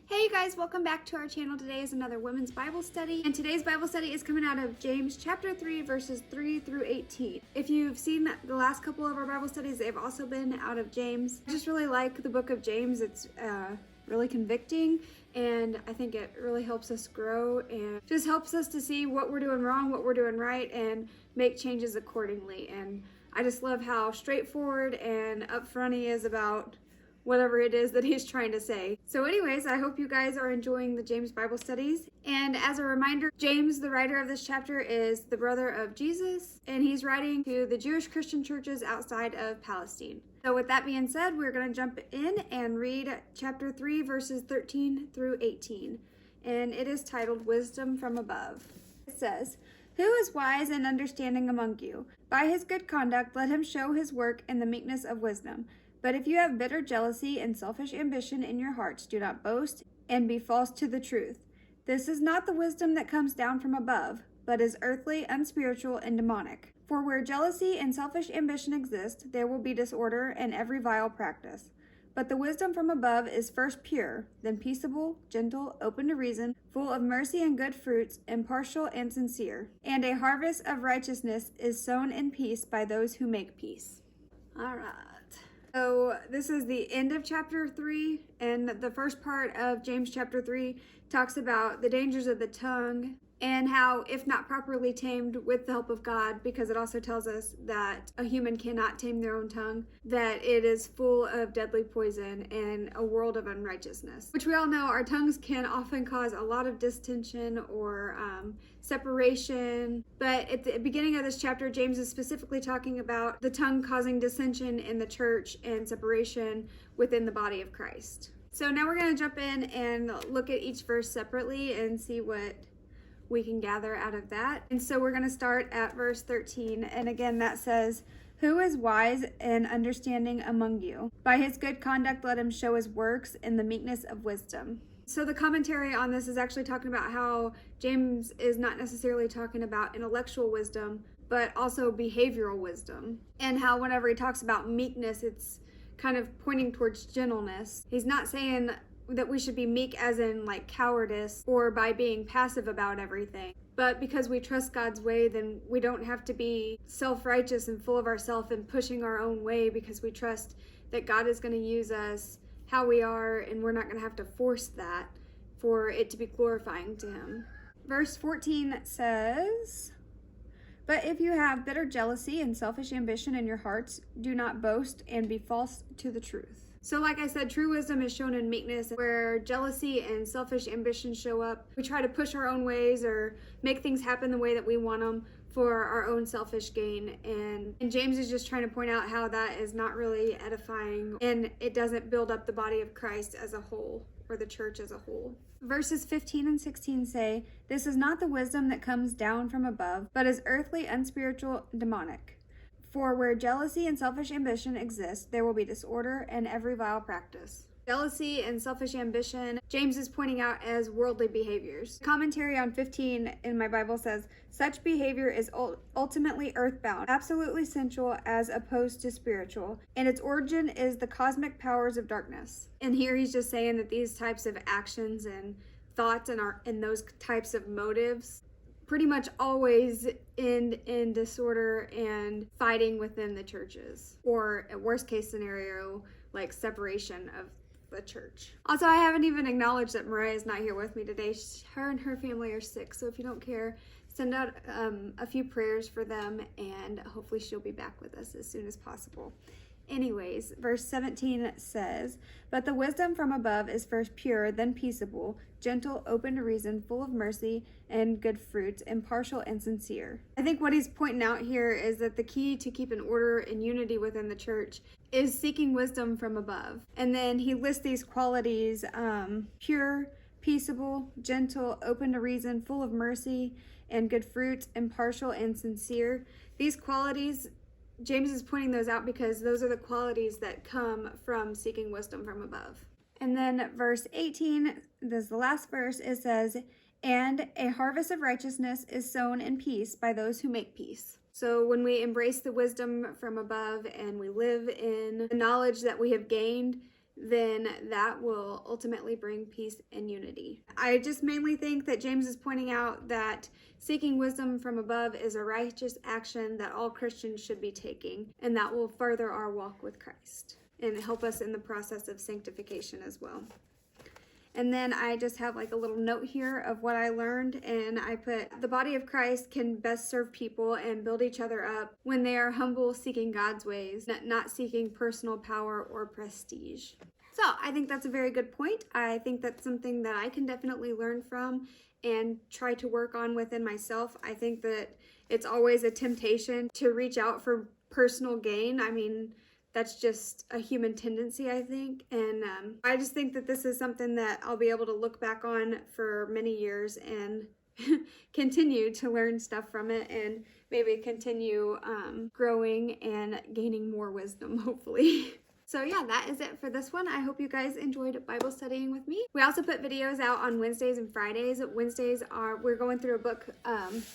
Hey you guys, welcome back to our channel. Today is another women's Bible study, and today's Bible study is coming out of James chapter 3 verses 3 through 18. If you've seen the last couple of our Bible studies, they've also been out of James. I just really like the book of James. It's really convicting, and I think it really helps us grow and just helps us to see what we're doing wrong, what we're doing right, and make changes accordingly. And I just love how straightforward and upfront he is about whatever it is that he's trying to say. So anyways, I hope you guys are enjoying the James Bible studies. And as a reminder, James, the writer of this chapter, is the brother of Jesus, and he's writing to the Jewish Christian churches outside of Palestine. So with that being said, we're going to jump in and read chapter 3 verses 13 through 18. And it is titled Wisdom from Above. It says, "Who is wise and understanding among you? By his good conduct let him show his work in the meekness of wisdom. But if you have bitter jealousy and selfish ambition in your hearts, do not boast and be false to the truth. This is not the wisdom that comes down from above, but is earthly, unspiritual, and demonic. For where jealousy and selfish ambition exist, there will be disorder and every vile practice. But the wisdom from above is first pure, then peaceable, gentle, open to reason, full of mercy and good fruits, impartial and sincere. And a harvest of righteousness is sown in peace by those who make peace." All right. So this is the end of chapter 3, and the first part of James chapter 3 talks about the dangers of the tongue and how, if not properly tamed with the help of God, because it also tells us that a human cannot tame their own tongue, that it is full of deadly poison and a world of unrighteousness. Which we all know our tongues can often cause a lot of distension or separation. But at the beginning of this chapter, James is specifically talking about the tongue causing dissension in the church and separation within the body of Christ. So now we're going to jump in and look at each verse separately and see what we can gather out of that. And so we're going to start at verse 13. And again, that says, "Who is wise and understanding among you? By his good conduct, let him show his works in the meekness of wisdom." So the commentary on this is actually talking about how James is not necessarily talking about intellectual wisdom, but also behavioral wisdom. And how whenever he talks about meekness, it's kind of pointing towards gentleness. He's not saying that we should be meek as in like cowardice or by being passive about everything. But because we trust God's way, then we don't have to be self-righteous and full of ourselves and pushing our own way, because we trust that God is going to use us how we are, and we're not going to have to force that for it to be glorifying to him. Verse 14 says, "But if you have bitter jealousy and selfish ambition in your hearts, do not boast and be false to the truth." So like I said, true wisdom is shown in meekness. Where jealousy and selfish ambition show up, we try to push our own ways or make things happen the way that we want them for our own selfish gain. And James is just trying to point out how that is not really edifying, and it doesn't build up the body of Christ as a whole, or the church as a whole. Verses 15 and 16 say, "This is not the wisdom that comes down from above, but is earthly, unspiritual, demonic. For where jealousy and selfish ambition exist, there will be disorder and every vile practice." Jealousy and selfish ambition, James is pointing out as worldly behaviors. Commentary on 15 in my Bible says, "Such behavior is ultimately earthbound, absolutely sensual as opposed to spiritual, and its origin is the cosmic powers of darkness." And here he's just saying that these types of actions and thoughts and those types of motives pretty much always end in disorder and fighting within the churches, or at worst case scenario, like separation of the church. Also, I haven't even acknowledged that Mariah's not here with me today. Her and her family are sick, so if you don't care, send out a few prayers for them, and hopefully she'll be back with us as soon as possible. Anyways, verse 17 says, "But the wisdom from above is first pure, then peaceable, gentle, open to reason, full of mercy and good fruits, impartial and sincere." I think what he's pointing out here is that the key to keeping order and unity within the church is seeking wisdom from above. And then he lists these qualities, pure, peaceable, gentle, open to reason, full of mercy and good fruits, impartial and sincere. These qualities, James is pointing those out because those are the qualities that come from seeking wisdom from above. And then verse 18, this is the last verse, it says, "And a harvest of righteousness is sown in peace by those who make peace." So when we embrace the wisdom from above and we live in the knowledge that we have gained, then that will ultimately bring peace and unity. I just mainly think that James is pointing out that seeking wisdom from above is a righteous action that all Christians should be taking, and that will further our walk with Christ and help us in the process of sanctification as well. And then I just have like a little note here of what I learned, and I put, the body of Christ can best serve people and build each other up when they are humble, seeking God's ways, not seeking personal power or prestige. So I think that's a very good point. I think that's something that I can definitely learn from and try to work on within myself. I think that it's always a temptation to reach out for personal gain. I mean, that's just a human tendency, I think. And I just think that this is something that I'll be able to look back on for many years and continue to learn stuff from it, and maybe continue growing and gaining more wisdom, hopefully. So yeah, that is it for this one. I hope you guys enjoyed Bible studying with me. We also put videos out on Wednesdays and Fridays. Wednesdays we're going through a book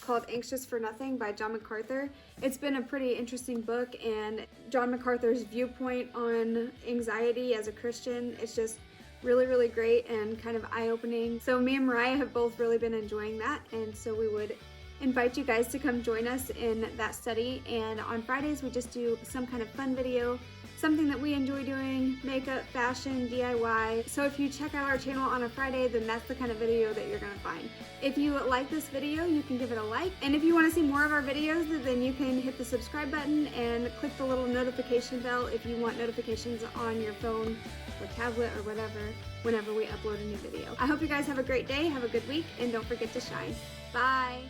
called Anxious for Nothing by John MacArthur. It's been a pretty interesting book, and John MacArthur's viewpoint on anxiety as a Christian, it's just really, really great and kind of eye-opening. So me and Mariah have both really been enjoying that, and so we would invite you guys to come join us in that study. And on Fridays, we just do some kind of fun video, something that we enjoy doing, makeup, fashion, DIY. So if you check out our channel on a Friday, then that's the kind of video that you're gonna find. If you like this video, you can give it a like. And if you wanna see more of our videos, then you can hit the subscribe button and click the little notification bell if you want notifications on your phone or tablet or whatever, whenever we upload a new video. I hope you guys have a great day, have a good week, and don't forget to shine. Bye.